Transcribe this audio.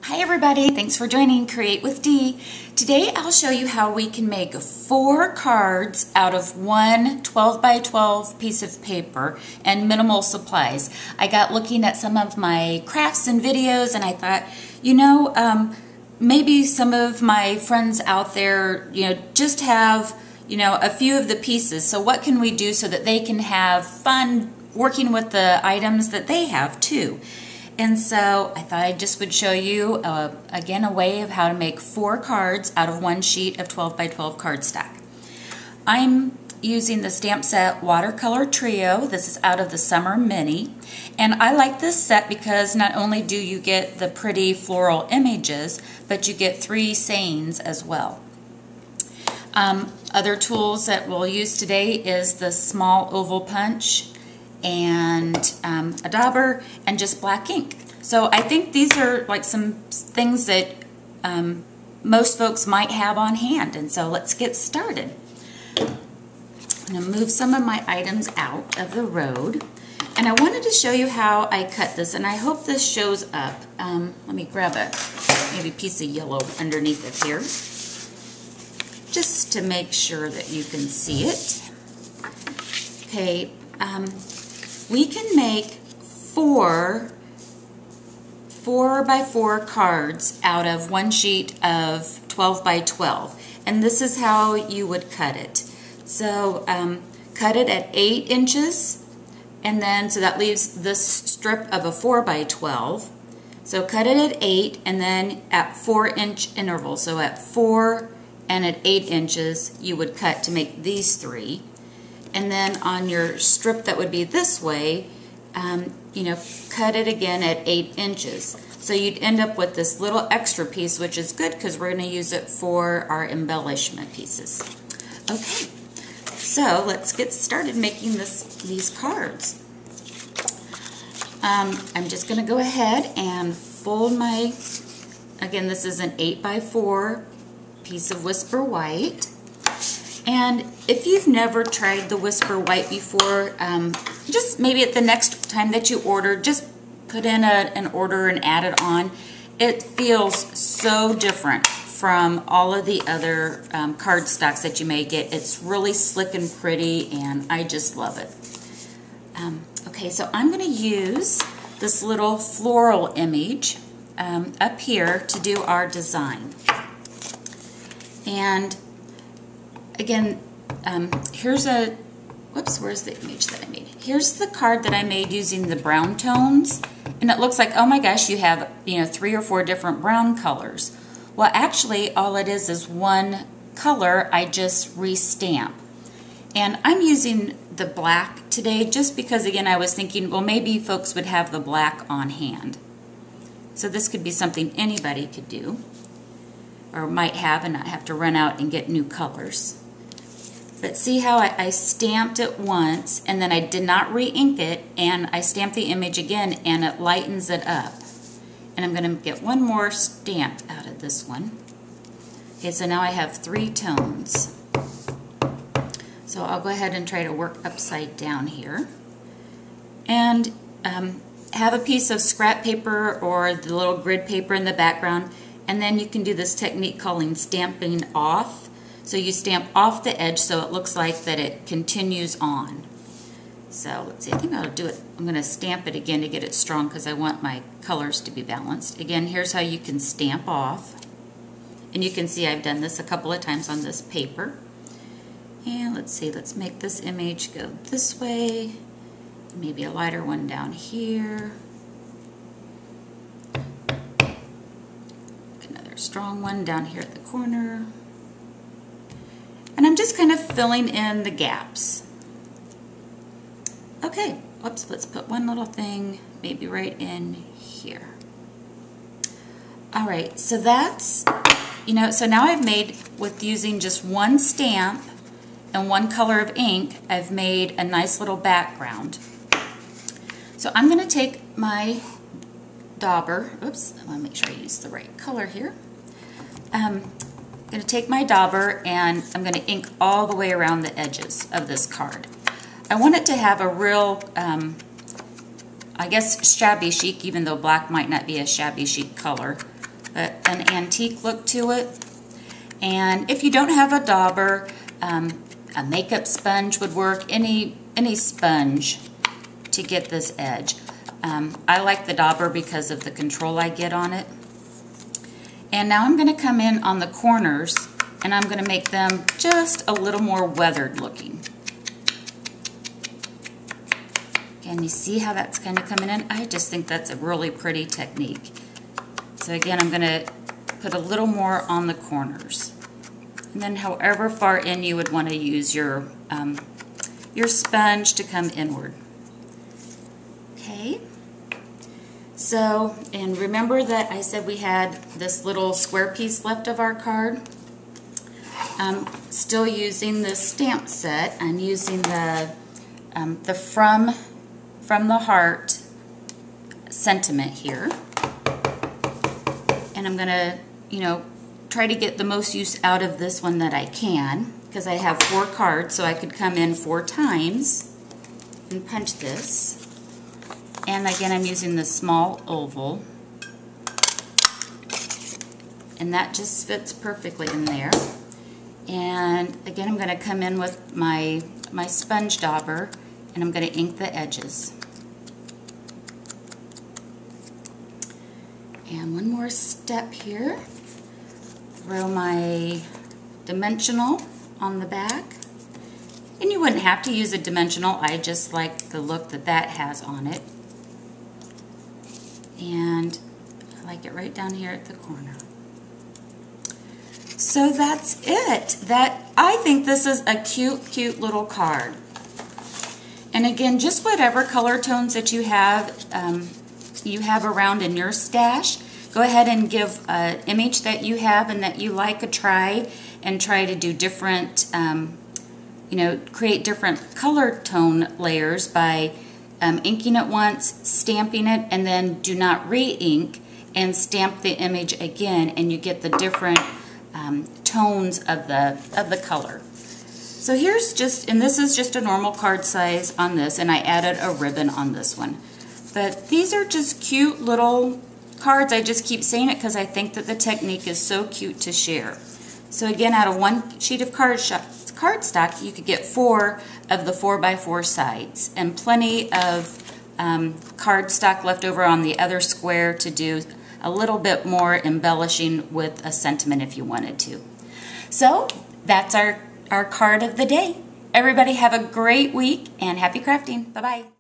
Hi everybody, thanks for joining Create with Dee. Today I'll show you how we can make 4 cards out of one 12 by 12 piece of paper and minimal supplies. I got looking at some of my crafts and videos and I thought, maybe some of my friends out there, just have, a few of the pieces. So what can we do so that they can have fun working with the items that they have too? And so I thought I just would show you, again, a way of how to make 4 cards out of one sheet of 12 by 12 cardstock. I'm using the Stamp Set Watercolor Trio. This is out of the Summer Mini. And I like this set because not only do you get the pretty floral images, but you get 3 sayings as well. Other tools that we'll use today is the small oval punch and a dauber and just black ink. So I think these are like some things that most folks might have on hand, and so let's get started. I'm going to move some of my items out of the road, and I wanted to show you how I cut this, and I hope this shows up. Let me grab a maybe piece of yellow underneath it here just to make sure that you can see it. Okay. We can make 4 by 4 cards out of one sheet of 12 by 12, and this is how you would cut it. So cut it at 8 inches, and then so that leaves this strip of a 4 by 12. So cut it at 8 and then at 4-inch intervals. So at 4 and at 8 inches you would cut to make these 3. And then on your strip that would be this way, cut it again at 8 inches. So you'd end up with this little extra piece, which is good because we're going to use it for our embellishment pieces. Okay, so let's get started making these cards. I'm just going to go ahead and fold my, again, this is an 8 by 4 piece of Whisper White. And if you've never tried the Whisper White before, just maybe at the next time that you order, just put in an order and add it on. It feels so different from all of the other cardstocks that you may get. It's really slick and pretty, and I just love it. Okay, so I'm going to use this little floral image up here to do our design. And again, here's a, where's the image that I made? Here's the card that I made using the brown tones, and it looks like, oh my gosh, you have 3 or 4 different brown colors. Well, actually, all it is one color I just re-stamp. And I'm using the black today just because, again, I was thinking, well, maybe folks would have the black on hand. So this could be something anybody could do, or might have and not have to run out and get new colors. But see how I stamped it once and then I did not re-ink it, and I stamped the image again and it lightens it up. And I'm going to get one more stamp out of this one. Okay, so now I have 3 tones. So I'll go ahead and try to work upside down here. And have a piece of scrap paper or the little grid paper in the background, and then you can do this technique called stamping off. So you stamp off the edge so it looks like that it continues on. So let's see, I think I'll do it. I'm going to stamp it again to get it strong because I want my colors to be balanced. Again, here's how you can stamp off. And you can see I've done this a couple of times on this paper. And let's see, let's make this image go this way. Maybe a lighter one down here. Another strong one down here at the corner. And I'm just kind of filling in the gaps. Okay, whoops, let's put one little thing maybe right in here. All right, so that's, so now I've made, with using just one stamp and one color of ink, I've made a nice little background. So I'm going to take my dauber, oops, I want to make sure I use the right color here. I'm going to take my dauber and I'm going to ink all the way around the edges of this card. I want it to have a real, I guess, shabby chic, even though black might not be a shabby chic color. an antique look to it. And if you don't have a dauber, a makeup sponge would work, any sponge to get this edge. I like the dauber because of the control I get on it. And now I'm going to come in on the corners and I'm going to make them just a little more weathered looking. Can you see how that's kind of coming in? I just think that's a really pretty technique. So again, I'm going to put a little more on the corners. And then however far in you would want to use your sponge to come inward. Okay. So, and remember that I said we had this little square piece left of our card. I'm still using this stamp set. I'm using the from the heart sentiment here. And I'm going to, try to get the most use out of this one that I can, because I have 4 cards, so I could come in 4 times and punch this. And again, I'm using the small oval, and that just fits perfectly in there. And again, I'm going to come in with my sponge dauber, and I'm going to ink the edges. And one more step here. Throw my dimensional on the back. And you wouldn't have to use a dimensional, I just like the look that that has on it. And I like it right down here at the corner. So that's it. I think this is a cute little card. And again, just whatever color tones that you have around in your stash, go ahead and give an image that you have and that you like a try, and try to do different, create different color tone layers by inking it once, stamping it, and then do not re-ink and stamp the image again, and you get the different tones of the color. So here's just, and this is just a normal card size on this, and I added a ribbon on this one. But these are just cute little cards. I just keep saying it because I think that the technique is so cute to share. So again, out of 1 sheet of cardstock, you could get 4 of the 4x4 sides, and plenty of cardstock left over on the other square to do a little bit more embellishing with a sentiment if you wanted to. So that's our card of the day. Everybody have a great week and happy crafting. Bye-bye.